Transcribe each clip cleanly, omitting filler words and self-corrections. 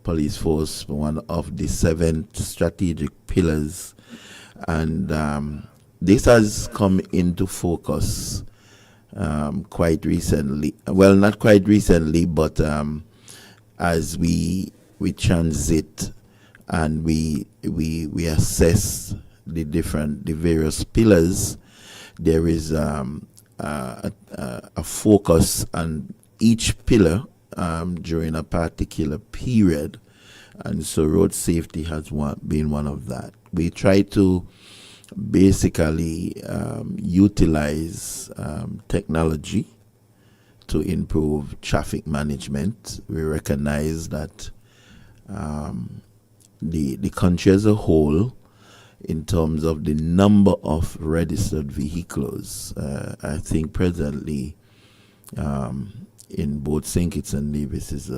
police force, one of the 7 strategic pillars, and this has come into focus quite recently. Well, not quite recently, but as we transit and we assess the various pillars, there is a focus on each pillar during a particular period, and so road safety has been one of that. We try to basically utilize technology to improve traffic management. We recognize that the country as a whole, in terms of the number of registered vehicles, I think presently in both St. Kitts and Nevis it's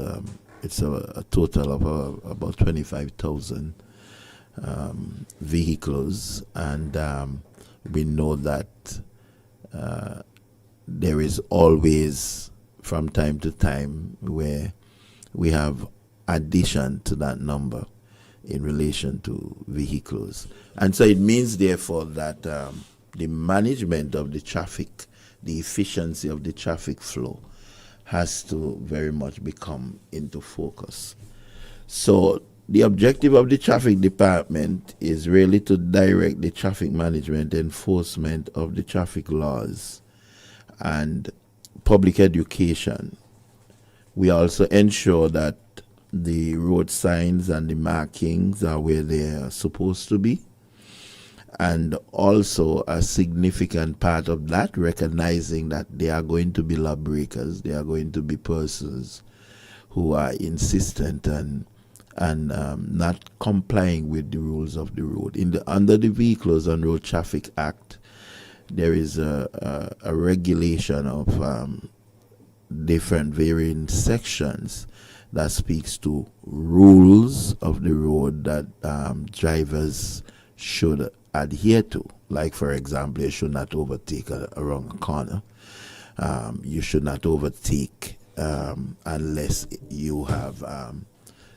a total of about 25,000 vehicles, and we know that there is always, from time to time, where we have addition to that number in relation to vehicles. And so it means, therefore, that the management of the traffic, the efficiency of the traffic flow, has to very much become into focus. So the objective of the traffic department is really to direct the traffic management enforcement of the traffic laws and public education. We also ensure that the road signs and the markings are where they are supposed to be. And also a significant part of that, recognizing that there are going to be lawbreakers, there are going to be persons who are insistent and not complying with the rules of the road. Under the Vehicles and Road Traffic Act, there is a regulation of different varying sections that speaks to rules of the road that drivers should adhere to. Like, for example, you should not overtake around a corner. You should not overtake unless you have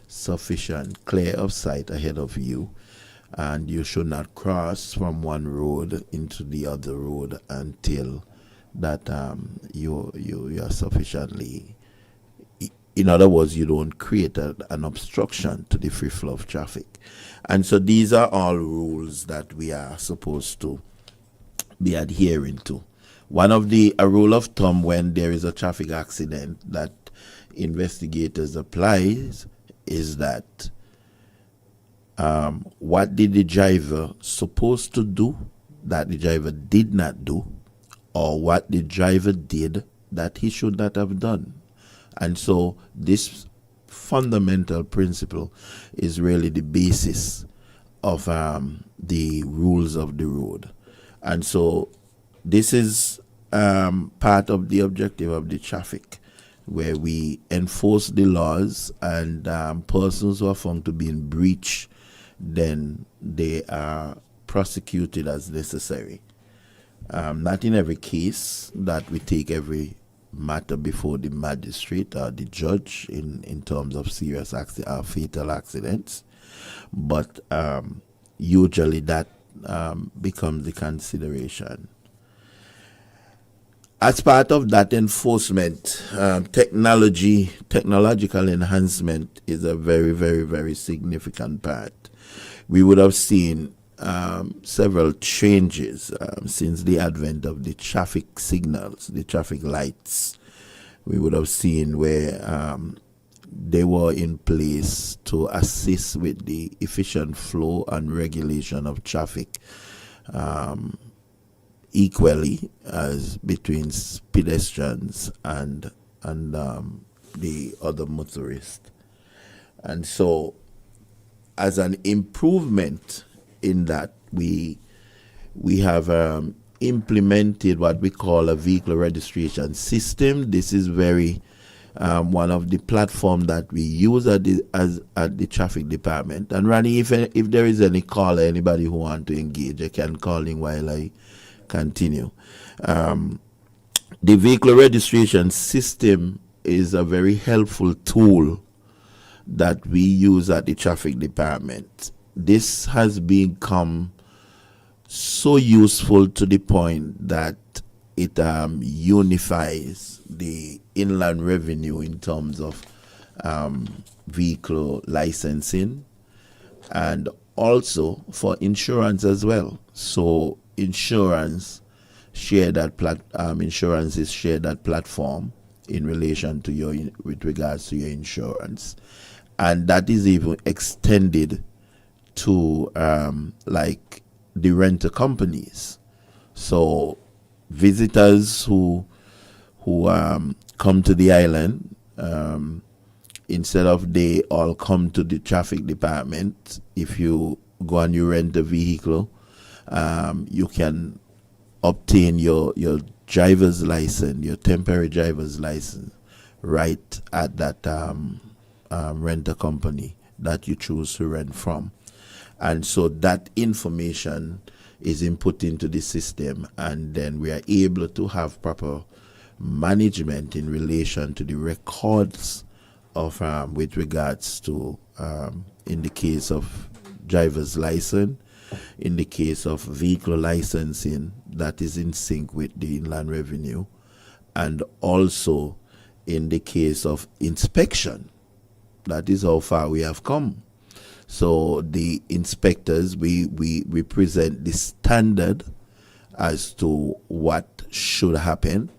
sufficient clear of sight ahead of you, and you should not cross from one road into the other road until that you are sufficiently, in other words, you don't create an obstruction to the free flow of traffic. And so these are all rules that we are supposed to be adhering to. One of a rule of thumb when there is a traffic accident that investigators applies is that what did the driver supposed to do that the driver did not do, or what the driver did that he should not have done. And so this fundamental principle is really the basis of the rules of the road. And so this is part of the objective of the traffic, where we enforce the laws, and persons who are found to be in breach, then they are prosecuted as necessary. Not in every case that we take every matter before the magistrate or the judge in terms of serious fatal accidents, but usually that becomes the consideration. As part of that enforcement, technological enhancement is a very, very, very significant part. We would have seen several changes since the advent of the traffic signals, the traffic lights. We would have seen where they were in place to assist with the efficient flow and regulation of traffic equally as between pedestrians and the other motorists. And so as an improvement in that, we have implemented what we call a vehicle registration system. This is very one of the platforms that we use at the traffic department. And Ronnie, if there is any caller, anybody who want to engage, I can call in while I continue. The vehicle registration system is a very helpful tool that we use at the traffic department. This has become so useful to the point that it unifies the inland revenue in terms of vehicle licensing, and also for insurance as well. So insurance insurance is shared that platform in relation to with regards to your insurance, and that is even extended to like the rental companies. So visitors who come to the island, instead of they all come to the traffic department, if you go and you rent a vehicle, you can obtain your driver's license, your temporary driver's license, right at that rental company that you choose to rent from. And so that information is input into the system, and then we are able to have proper management in relation to the records of with regards to in the case of driver's license, in the case of vehicle licensing, that is in sync with the inland revenue, and also in the case of inspection. That is how far we have come. So the inspectors, we present the standard as to what should happen.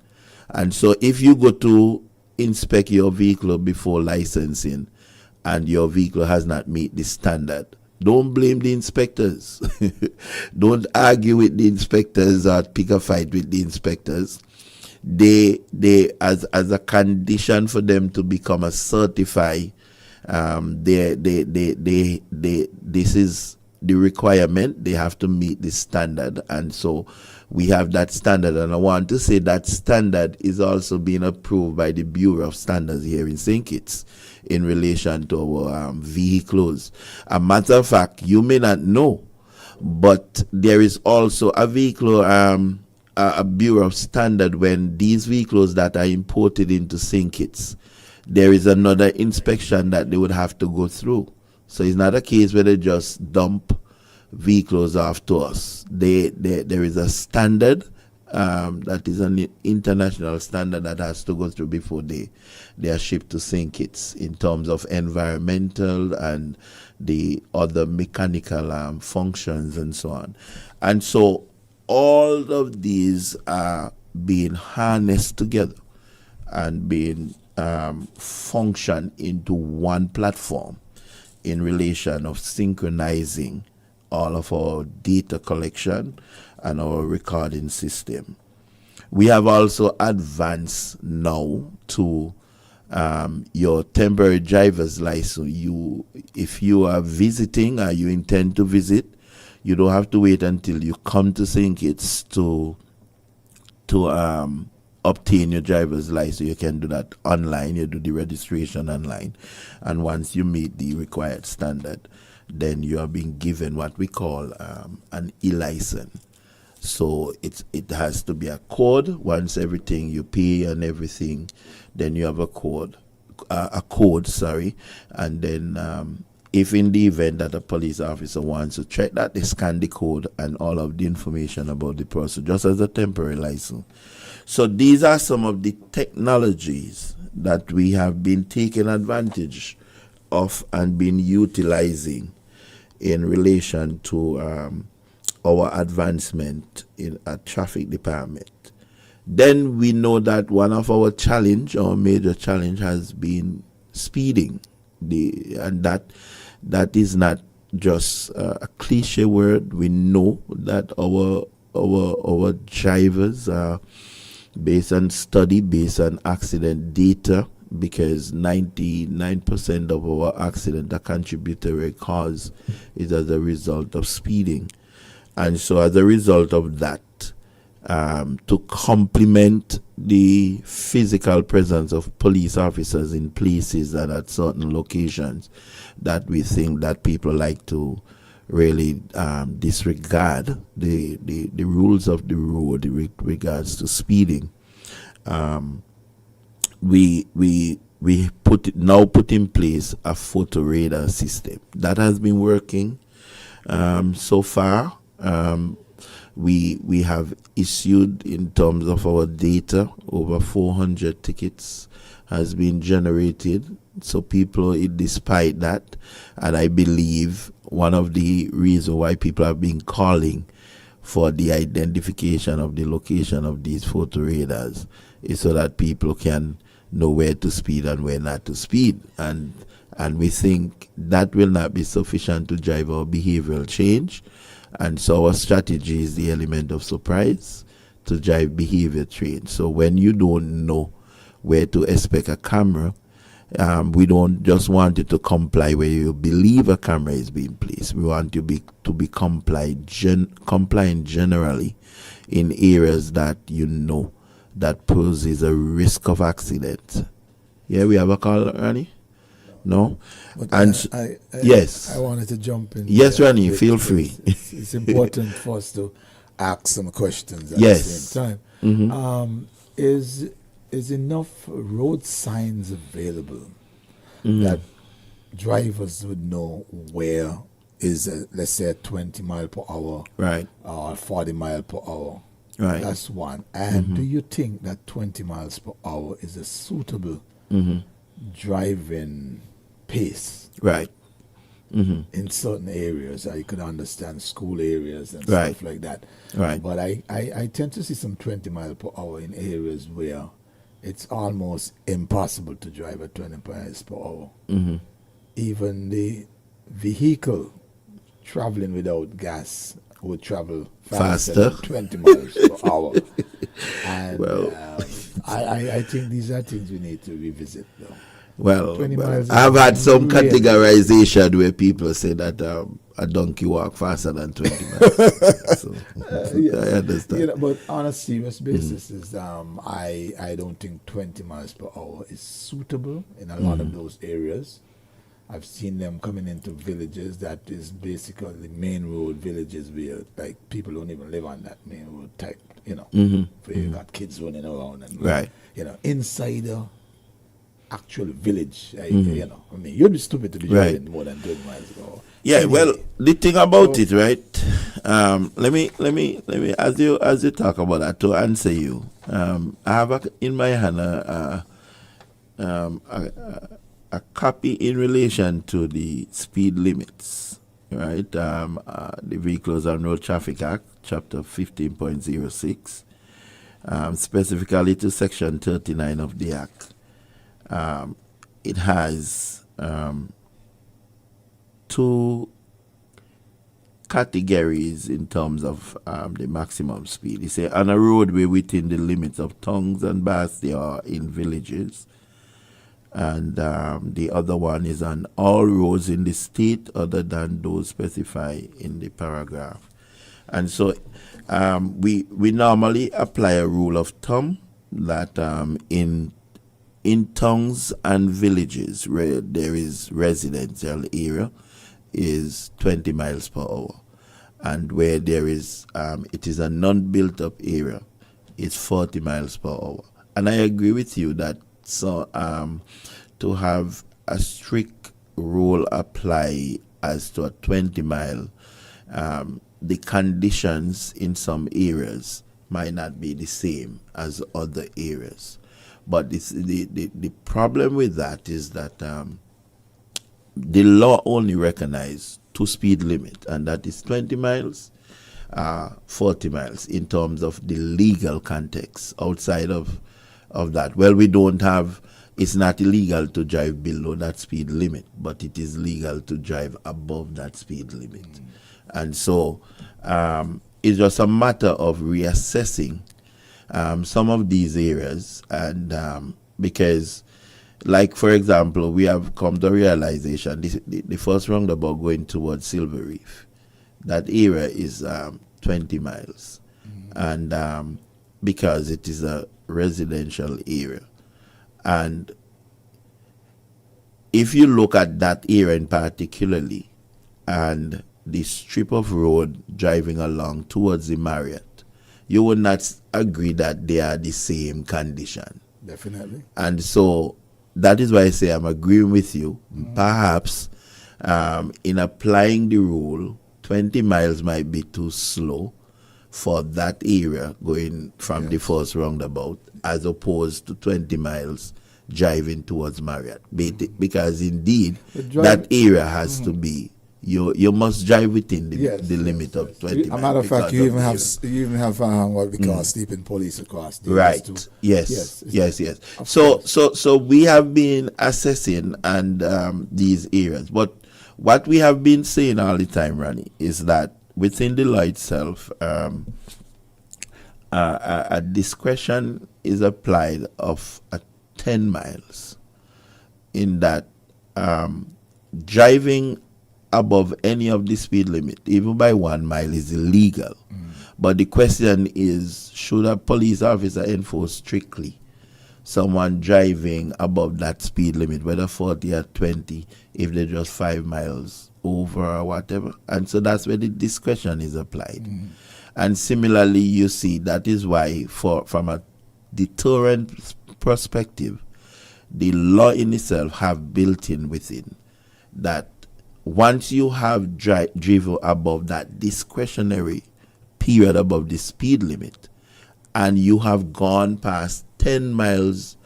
And so if you go to inspect your vehicle before licensing and your vehicle has not met the standard, don't blame the inspectors. Don't argue with the inspectors or pick a fight with the inspectors. They as a condition for them to become a certified, this is the requirement. They have to meet this standard, and so we have that standard. And I want to say that standard is also being approved by the Bureau of Standards here in St. Kitts in relation to our vehicles. A matter of fact, you may not know, but there is also a vehicle, a Bureau of Standard when these vehicles that are imported into St. Kitts, there is another inspection that they would have to go through. So it's not a case where they just dump vehicles off to us. There is a standard that is an international standard that has to go through before they are shipped to St. Kitts in terms of environmental and the other mechanical functions and so on. And so all of these are being harnessed together and being function into one platform in relation of synchronizing all of our data collection and our recording system. We have also advanced now to your temporary driver's license. If you are visiting or you intend to visit, you don't have to wait until you come to St. Kitts to obtain your driver's license. You can do that online. You do the registration online, and once you meet the required standard, then you are being given what we call an e-license. So it has to be a code. Once everything you pay and everything, then you have a code, and then if in the event that a police officer wants to check that, they scan the code and all of the information about the person, just as a temporary license. So these are some of the technologies that we have been taking advantage of and been utilizing in relation to our advancement in a traffic department. Then we know that one of our major challenge has been speeding. And that is not just a cliche word. We know that our drivers are, based on study, based on accident data, because 99% of our accident, a contributory cause, is as a result of speeding. And so as a result of that, to complement the physical presence of police officers in places and at certain locations that we think that people like to really disregard the rules of the road with regards to speeding, we we put in place a photo radar system that has been working so far. We have issued, in terms of our data, over 400 tickets has been generated. So people, despite that, and I believe one of the reasons why people have been calling for the identification of the location of these photo radars is so that people can know where to speed and where not to speed. And we think that will not be sufficient to drive our behavioral change. And so our strategy is the element of surprise to drive behavior change. So when you don't know where to expect a camera, we don't just want you to comply where you believe a camera is being placed. We want you to be compliant generally in areas that you know that poses a risk of accident. Yeah, we have a call, Rani? No? But yes. I wanted to jump in. Yes, Rani, feel free. It's important for us to ask some questions at yes. the same time. Mm-hmm. Is enough road signs available that drivers would know where is, let's say, a 20 mile per hour right, or 40 mile per hour? Right. That's one. And do you think that 20 miles per hour is a suitable driving pace? Right. In certain areas, I could understand school areas and right, stuff like that. Right. But I tend to see some 20 miles per hour in areas where it's almost impossible to drive at 20 miles per hour. Even the vehicle traveling without gas would travel faster than 20 miles per hour. And I think these are things we need to revisit, though. Well, I've had some categorization where people say that a donkey walk faster than 20 miles. So, I understand. But on a serious basis, I don't think 20 miles per hour is suitable in a lot of those areas. I've seen them coming into villages that is basically main road villages where like people don't even live on that main road type, where you got kids running around and inside a actual village. You'd be stupid to be driving more than 20 miles per hour. Yeah, anyway, well, the thing about it, right? Let me as you talk about that, to answer you, I have in my hand a copy in relation to the speed limits, right? The Vehicles and Road Traffic Act, Chapter 15.06, specifically to Section 39 of the Act. It has two categories in terms of the maximum speed. It says on a roadway within the limits of towns and baths or in villages. And the other one is on all roads in the state other than those specified in the paragraph. And so we normally apply a rule of thumb that in towns and villages where there is residential area is 20 miles per hour. And where there is it is a non-built up area, it's 40 miles per hour. And I agree with you that to have a strict rule apply as to a 20 mile, the conditions in some areas might not be the same as other areas. But the problem with that is that the law only recognizes two speed limit, and that is 20 miles, 40 miles in terms of the legal context. Outside of that, well, we don't have, it's not illegal to drive below that speed limit, but it is legal to drive above that speed limit. And so it's just a matter of reassessing some of these areas, and because, like, for example, we have come to realization, the first roundabout going towards Silver Reef, that area is 20 miles. And because it is a residential area. And if you look at that area in particularly, and the strip of road driving along towards the Marriott, you would not agree that they are the same condition. Definitely. And so that is why I say I'm agreeing with you. Perhaps in applying the rule, 20 miles might be too slow for that area going from the first roundabout, as opposed to 20 miles driving towards Marriott. Because indeed, that area has to be, you must drive within the limit of 20 miles. A matter of fact, you even have what we call sleeping police across the right. too. Yes. So we have been assessing and these areas, but what we have been saying all the time, Ronnie, is that within the law itself, a discretion is applied of 10 miles, in that driving above any of the speed limit, even by 1 mile, is illegal. But the question is, should a police officer enforce strictly someone driving above that speed limit, whether 40 or 20, if they're just 5 miles over or whatever? And so that's where the discretion is applied. And similarly, you see, that is why, from a deterrent perspective, the law in itself have built in within that once you have driven above that discretionary period above the speed limit, and you have gone past 10 miles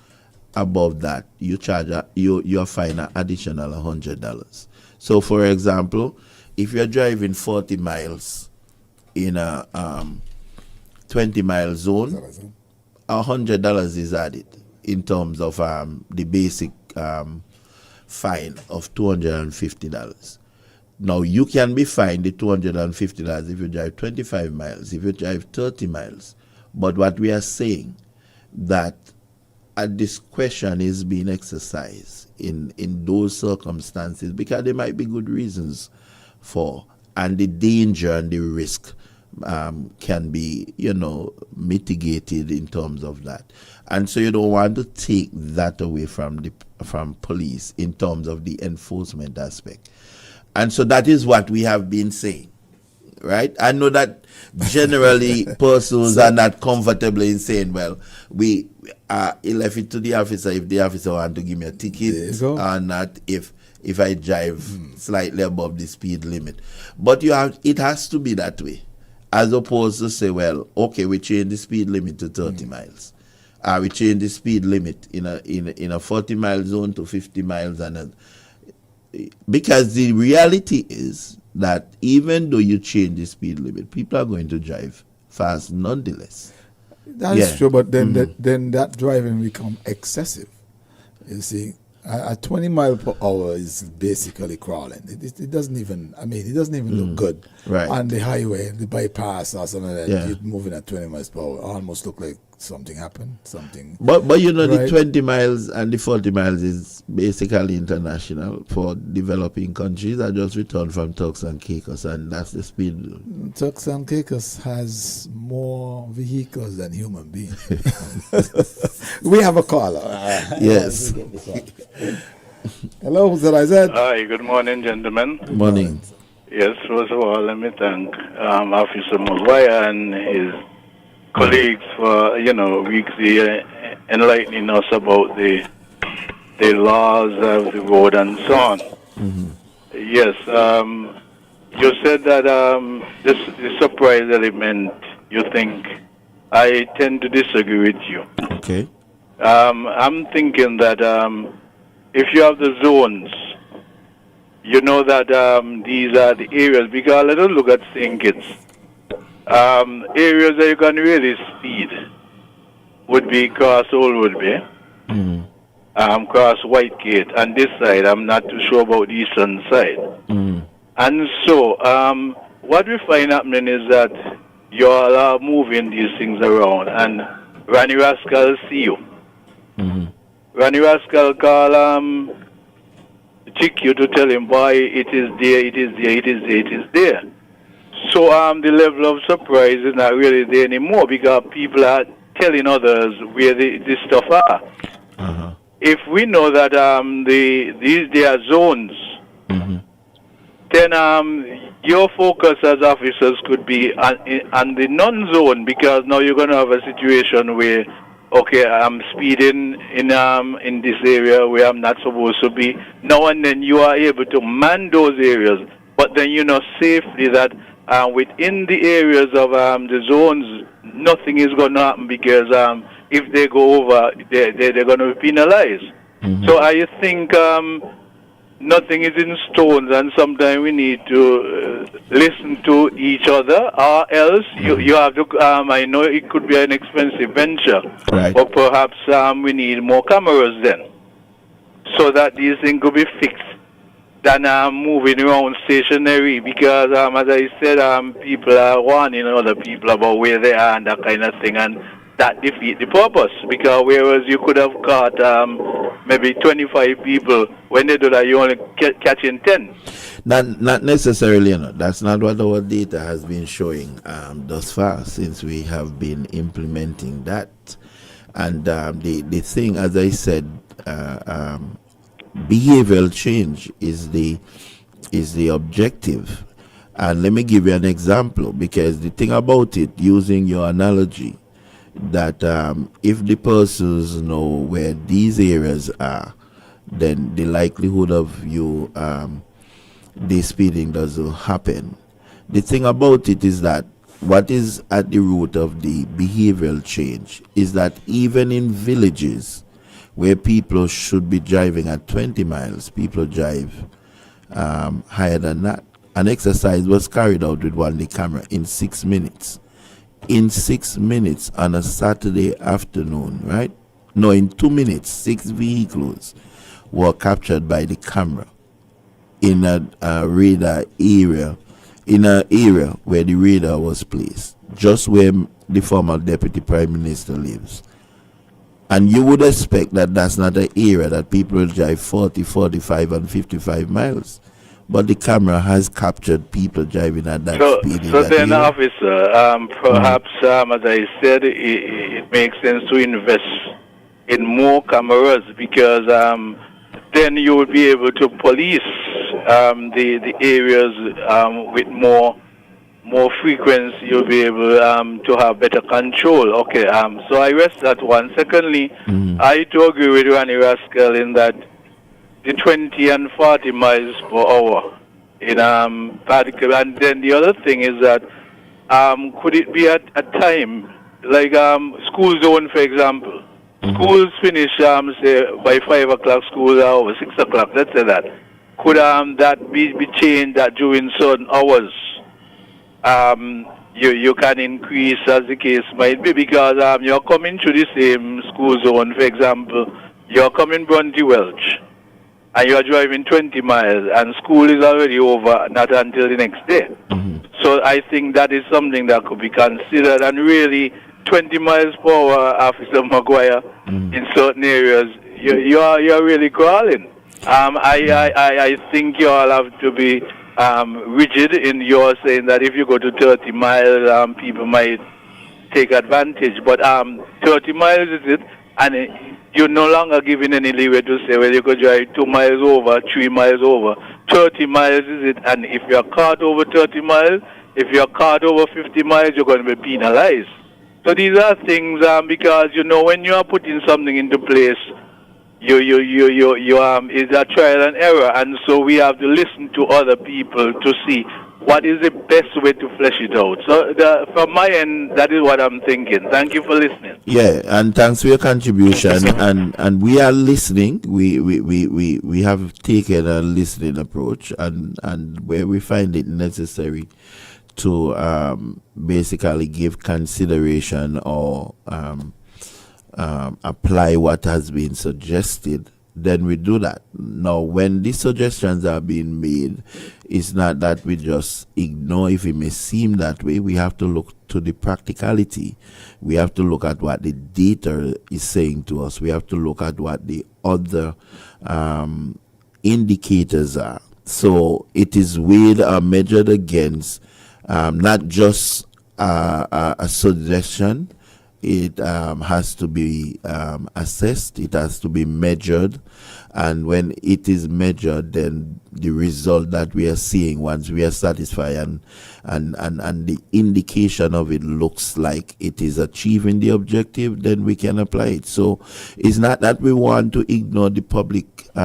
above that, you charge you're fined an additional $100. So, for example, if you're driving 40 miles in a 20-mile zone, $100 is added in terms of the basic fine of $250. Now, you can be fined the $250 if you drive 25 miles, if you drive 30 miles. But what we are saying, that a discretion is being exercised in those circumstances, because there might be good reasons for, and the danger and the risk can be, mitigated in terms of that. And so you don't want to take that away from police in terms of the enforcement aspect. And so that is what we have been saying, right? I know that generally persons are not comfortable in saying, well, we left it to the officer if the officer want to give me a ticket or not, if I drive slightly above the speed limit. But it has to be that way, as opposed to say, well, okay, we change the speed limit to 30 miles. We change the speed limit in a 40-mile zone to 50 miles, because the reality is that even though you change the speed limit, people are going to drive fast nonetheless. That's true, but then that driving become excessive. You see, a 20 mile per hour is basically crawling. It doesn't even look good on the highway, the bypass or something like that. You're moving at 20 miles per hour, almost look like something happened. But the 20 miles and the 40 miles is basically international for developing countries. I just returned from Turks and Caicos, and that's the speed. Turks and Caicos has more vehicles than human beings. We have a caller. Yes. Hello, who's that I said? Hi, good morning, gentlemen. Good morning. Yes, first of all, let me thank Officer Mugwaya and his colleagues for, weekly enlightening us about the laws of the road and so on. Yes, you said that the surprise element, you think, I tend to disagree with you. Okay. I'm thinking that if you have the zones, you know that these are the areas, because let us look at St. Kitts. Areas that you can really speed would be cross Old Woodbury, cross Whitegate, and this side, I'm not too sure about the eastern side. And so, what we find happening is that you all are moving these things around, and Ranny Rascal see you. Ranny Rascal call Chick you to tell him, boy, it is there, it is there, it is there, it is there. So the level of surprise is not really there anymore, because people are telling others where this stuff are. If we know that there are zones, then your focus as officers could be on the non-zone, because now you're going to have a situation where okay, I'm speeding in this area where I'm not supposed to be. Now and then you are able to man those areas, but then you know safely that within the areas of the zones, nothing is going to happen because if they go over, they're going to be penalized. So I think nothing is in stones, and sometimes we need to listen to each other, or else you have to. I know it could be an expensive venture, Right. but perhaps we need more cameras then, so that these things could be fixed than moving around stationary. Because as I said, people are warning other people about where they are and that kind of thing, and that defeat the purpose. Because whereas you could have caught maybe 25 people, when they do that, you only catching 10. Not necessarily, that's not what our data has been showing thus far since we have been implementing that. And the thing, as I said, behavioral change is the objective. And let me give you an example, because the thing about it, using your analogy, that if the persons know where these areas are, then the likelihood of you the speeding doesn't happen. The thing about it is that what is at the root of the behavioral change is that even in villages where people should be driving at 20 miles, people drive higher than that. An exercise was carried out with one day camera in 6 minutes. In 6 minutes on a Saturday afternoon, right? No, in 2 minutes, 6 vehicles were captured by the camera in a radar area, in an area where the radar was placed, just where the former Deputy Prime Minister lives. And you would expect that that's not an area that people will drive 40, 45, and 55 miles. But the camera has captured people driving at that speed. So then, officer, perhaps, as I said, it makes sense to invest in more cameras, because then you will be able to police the areas with more frequency. You'll be able to have better control. Okay, so I rest that one. Secondly, I do agree with Randy Rascal in that the 20 and 40 miles per hour in particular. And then the other thing is that could it be at a time like school zone, for example? Schools finish say by 5 o'clock, school are over 6 o'clock. Let's say that. Could that be changed that during certain hours you can increase, as the case might be, because you're coming through the same school zone. For example, you're coming Bronte Welch, and you are driving 20 miles, and school is already over, not until the next day. So I think that is something that could be considered, and really 20 miles per hour, Officer Maguire, in certain areas, you're really crawling. I think you all have to be rigid in your saying that if you go to 30 miles, people might take advantage. But 30 miles is it, and you're no longer giving any leeway to say, well, you could drive 2 miles over, 3 miles over. 30 miles is it, and if you're caught over 30 miles, if you're caught over 50 miles, you're going to be penalized. So these are things because when you are putting something into place, you is a trial and error, and so we have to listen to other people to see what is the best way to flesh it out. So from my end, that is what I'm thinking. Thank you for listening. Yeah, and thanks for your contribution. and we are listening. We have taken a listening approach, and where we find it necessary to basically give consideration or apply what has been suggested, then we do that. Now, when these suggestions are being made, it's not that we just ignore if it may seem that way. We have to look to the practicality. We have to look at what the data is saying to us. We have to look at what the other indicators are. So it is weighed or measured against not just a suggestion. It has to be assessed, it has to be measured, And when it is measured, then the result that we are seeing, once we are satisfied and the indication of it looks like it is achieving the objective, then we can apply it. So it's not that we want to ignore the public. We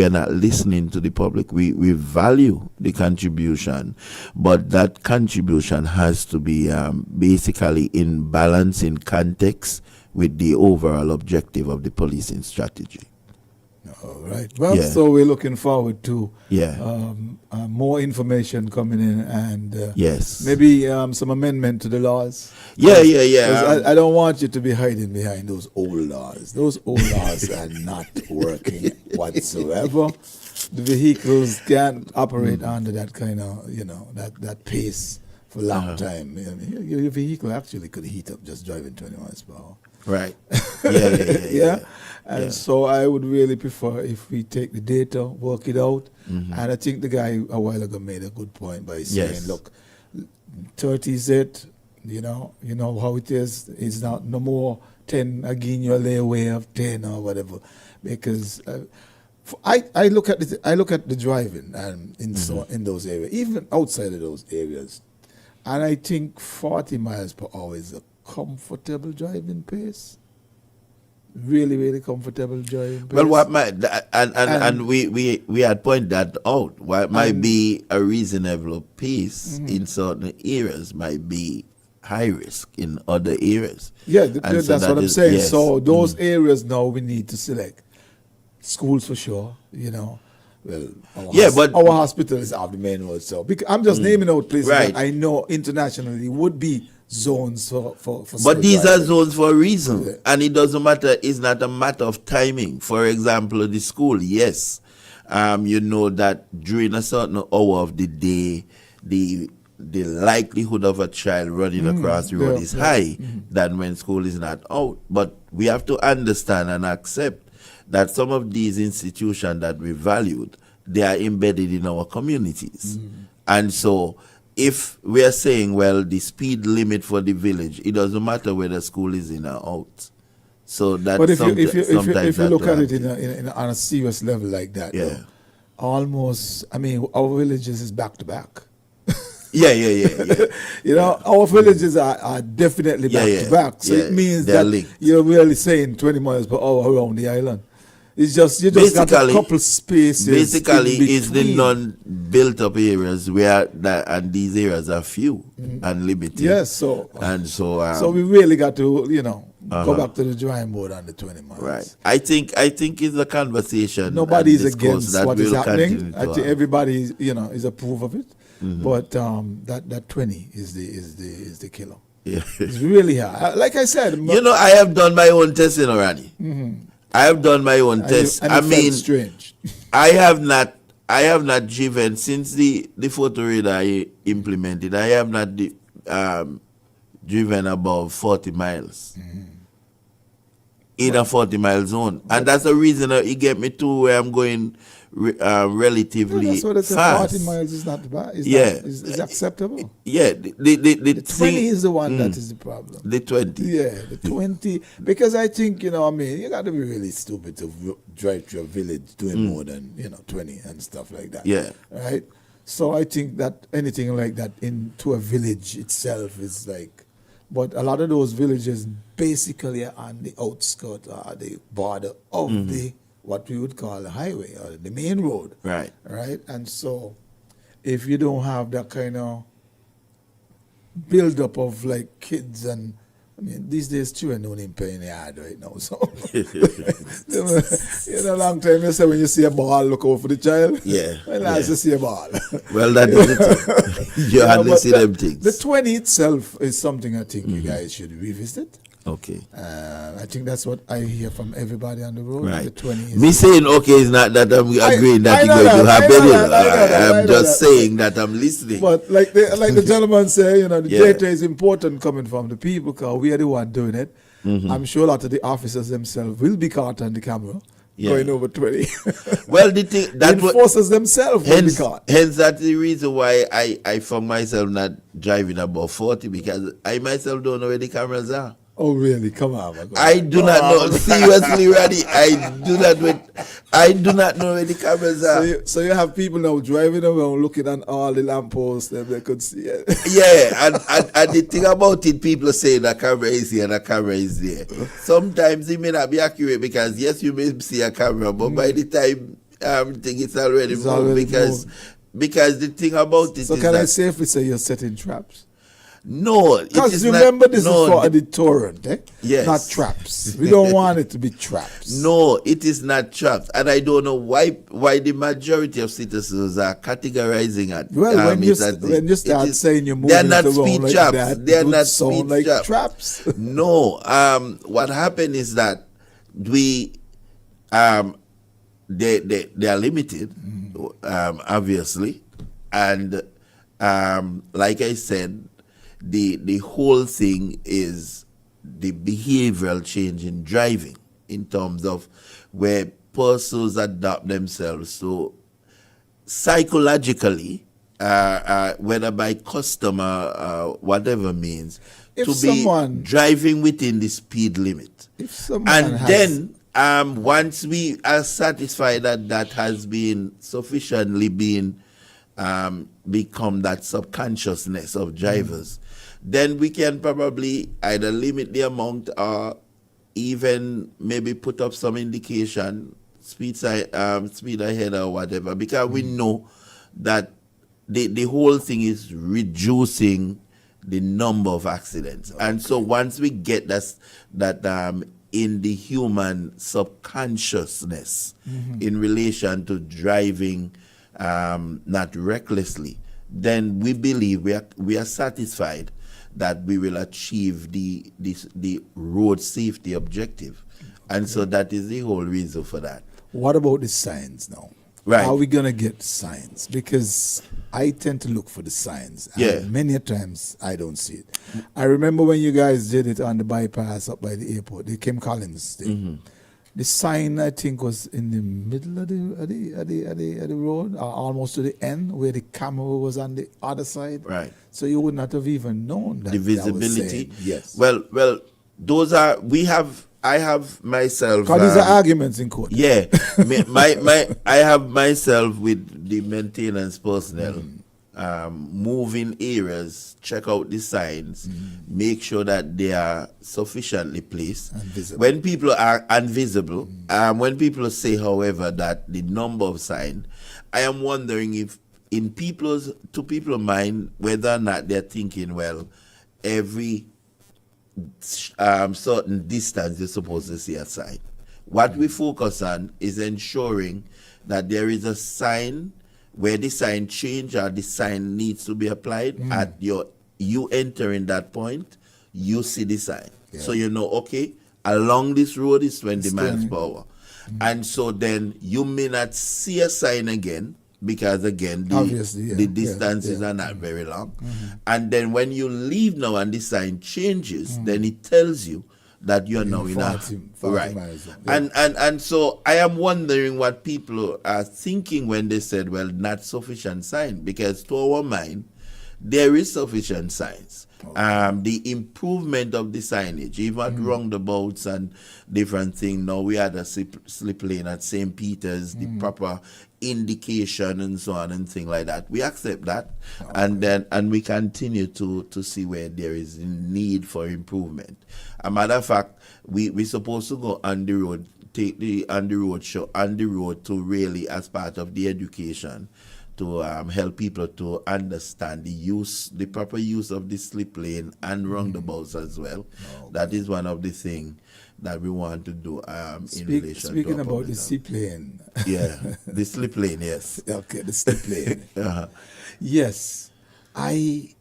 are not listening to the public. We value the contribution, but that contribution has to be basically in balance, in context with the overall objective of the policing strategy. All right. Well, Yeah. so we're looking forward to Yeah. more information coming in, and Yes. maybe some amendment to the laws. Yeah. 'Cause I don't want you to be hiding behind those old laws. Those old laws are not working whatsoever. The vehicles can't operate under that kind of, that pace for a long time. I mean, your vehicle actually could heat up just driving 20 miles per hour. Right. Yeah. Yeah. And Yeah. so I would really prefer if we take the data, work it out. Mm-hmm. And I think the guy a while ago made a good point by saying, Yes. look, 30 is it, you know how it is. It's not no more 10 again your layaway of 10 or whatever. Because I look at the driving and in those areas, even outside of those areas. And I think 40 miles per hour is a comfortable driving pace. Really, really comfortable driving pace. Well, what might and we had pointed that out. What might be a reasonable pace in certain areas might be high risk in other areas. Yeah, And so that's what I'm is- saying. yes. So those areas now we need to select schools for sure. Well, our hospitals have the main road. So I'm just naming out places Right. that I know internationally would be zones for But these are driving. zones for a reason, Yeah. and it doesn't matter. It's not a matter of timing. For example, the school, yes, you know that during a certain hour of the day, the likelihood of a child running across the road is high than when school is not out. But we have to understand and accept that some of these institutions that we valued, they are embedded in our communities, and so. If we are saying, well, the speed limit for the village, it doesn't matter whether school is in or out. So that. But if you sometimes look that at it happen. on a serious level like that, Yeah. though, almost. I mean, our villages is back to back. Yeah. Our villages are definitely back Yeah, to back. So yeah, it means they're that linked. you're really saying 20 miles per hour around the island. It's just got a Basically- couple spaces. Basically, in it's the between. non-built-up areas and these areas are few and limited. Yes, so So we really got to go back to the drawing board on the 20 miles. right. I think it's a conversation. Nobody's and discourse against that what is we'll happening. continue to I think have. everybody is approve of it. But that 20 is the killer. Yeah. It's really hard. Like I said, I have done my own testing already. I have done my own test. and I it felt mean, strange. I have not driven since the photo radar implemented. I have not driven above 40 miles in a 40-mile zone, and that's the reason it get me to where I'm going relatively That's what I said. fast. 40 miles is not bad. Is acceptable. Yeah, the 20 is the one that is the problem. the 20. Yeah, the 20. Because I think, you got to be really stupid to drive to your village doing more than, 20 and stuff like that. Yeah. Right? So I think that anything like that into a village itself is like, but a lot of those villages basically are on the outskirts or the border of the, what we would call a highway or the main road. Right. Right? And so if you don't have that kind of build up of like kids and these days children don't even play in the yard right now. So a long time you say when you see a ball, look out for the child. Yeah. Well, I just see a ball. Well, that is it. You hardly but see them things. The 20 itself is something I think you guys should revisit. Okay. I think that's what I hear from everybody on the road. Right. The 20 is Me saying okay is not that I'm agreeing that I you're know going to that, happen. I know that, I I'm know just that. saying that I'm listening. But like the gentleman say, the Yeah. data is important coming from the people because we are the one doing it. I'm sure a lot of the officers themselves will be caught on the camera going over 20. Well, the thing The enforcers themselves will be hence, caught. hence that's the reason why I found myself not driving above 40 because I myself don't know where the cameras are. Oh, really? Come on, my God. I do not know. Seriously, Randy, I do not know where the cameras are. So you have people now driving around looking at all the lampposts and they could see it. Yeah, and the thing about it, people say the camera is here and the camera is there. Sometimes it may not be accurate because yes, you may see a camera, but by the time thing it's already moved because the thing about it so is can that, I safely say you're setting traps? No, it because is remember not, this no, is for a deterrent, eh? Yes. Not traps. We don't want it to be traps. No, it is not traps, and I don't know why the majority of citizens are categorizing it. Well, when you start saying you're moving they are not it around speed like traps. that, They are it would not sound speed like traps. traps. No, what happened is that we they are limited, obviously, and like I said, the whole thing is the behavioral change in driving in terms of where persons adapt themselves. So psychologically, whether by customer, whatever means, If to someone- be driving within the speed limit. If someone And has- then once we are satisfied that that has been sufficiently been become that subconsciousness of drivers, then we can probably either limit the amount or even maybe put up some indication, speed ahead or whatever, because we know that the whole thing is reducing the number of accidents. Okay. And so once we get that in the human subconsciousness in relation to driving not recklessly, then we believe we are satisfied that we will achieve the road safety objective. And so that is the whole reason for that. What about the signs now? Right. How are we going to get signs? Because I tend to look for the signs. And Yeah. many a times I don't see it. I remember when you guys did it on the bypass up by the airport, the Kim Collins thing. The sign, I think, was in the middle of the road, almost to the end, where the camera was on the other side. Right. So you would not have even known that. The that was visibility. saying, yes. Well, those are I have myself. Because these are arguments in court. Yeah, I have myself with the maintenance personnel. Move in areas, check out the signs, make sure that they are sufficiently placed. And visible. When people are invisible, when people say, however, that the number of signs, I am wondering if in people's mind, whether or not they're thinking, well, every certain distance you're supposed to see a sign. What we focus on is ensuring that there is a sign where the sign change or the sign needs to be applied at you entering that point, you see the sign. Yeah. So you know, okay, along this road is 20 It's miles 20. per hour. And so then you may not see a sign again because again Obviously, yeah. the distances are not very long. And then when you leave now and the sign changes, then it tells you that you're now in a 40 right. miles. Yeah. And so I am wondering what people are thinking when they said, well, not sufficient sign, because to our mind there is sufficient signs. The improvement of the signage, even at roundabouts and different things. Now we had a slip lane at St. Peter's, the proper indication and so on and things like that. We accept that, and we continue to see where there is need for improvement. A matter of fact, we supposed to go on the road, take the on the road show on the road to really, as part of the education, to help people to understand the proper use of the slip lane and roundabouts as well. That is one of the things that we want to do in relation Speaking to about the seaplane. Yeah, the slip lane, yes. Okay, the slip lane. Yes, I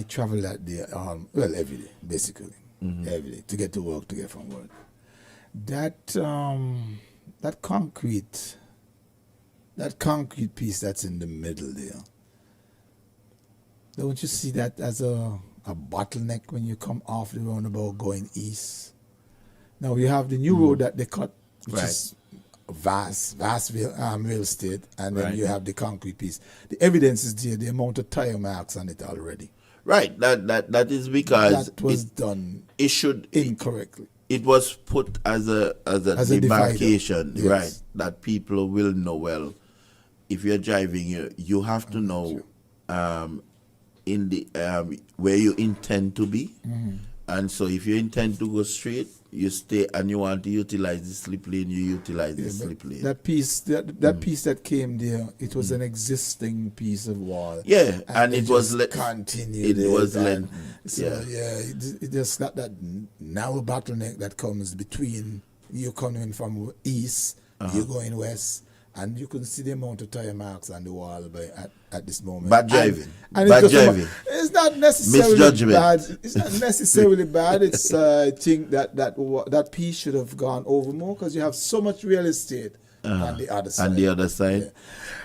travel that day. Every day, basically, every day to get to work, to get from work. That concrete piece that's in the middle there. Don't you see that as a bottleneck when you come off the roundabout going east? Now we have the new road that they cut, which is vast real estate, and then you have the concrete piece. The evidence is there, the amount of tire marks on it already. Right. That is because That was done it should incorrectly. it was put as a As a demarcation, divider, right? yes. That people will know. Well, if you're driving, you have to know in the where you intend to be, and so if you intend to go straight, you stay, and you want to utilize the slip lane, you utilize the slip lane. That piece, that piece that came there, it was an existing piece of wall. Yeah, and they it was just continued. It was and lengthened. So it just got that narrow bottleneck that comes between you coming from east, you going west, and you can see the amount of tire marks on the wall at this moment. Bad driving. And Bad it's just driving. it's not necessarily Misjudgment. bad. It's not necessarily bad. It's I think that piece should have gone over more because you have so much real estate on the other side. On the other side.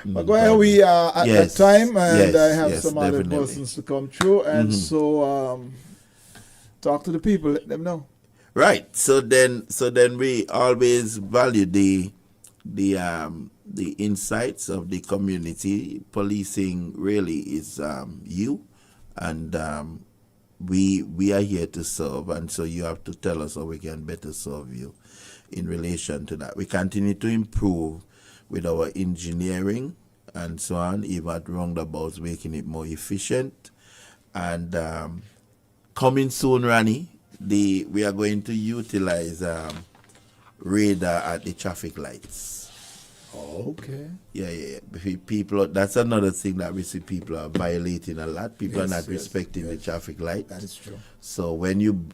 But where we are at Yes. that time, and Yes, I have yes, some other definitely. persons to come through, and so talk to the people, let them know. Right. So then we always value the insights of the community. Policing really is you, and we are here to serve, and so you have to tell us how we can better serve you in relation to that. We continue to improve with our engineering and so on, even at roundabouts, making it more efficient. And coming soon, Rani, we are going to utilize radar at the traffic lights. Okay. Yeah. People, that's another thing that we see people are violating a lot. People are not respecting the traffic light. That is true. So when you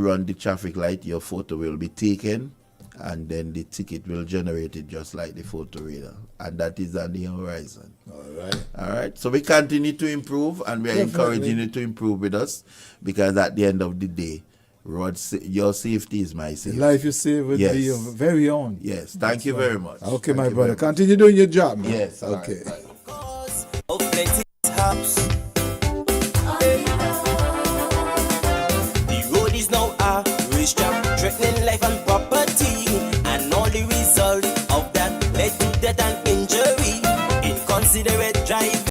run the traffic light, your photo will be taken, and then the ticket will generate it just like the photo radar, and that is on the horizon. All right. So we continue to improve, and we are encouraging you to improve with us, because at the end of the day, your safety is my safety. The life you save will be your very own. Yes. Thank you very much. Okay, my brother. Continue doing your job, man. Yes. Okay. All right.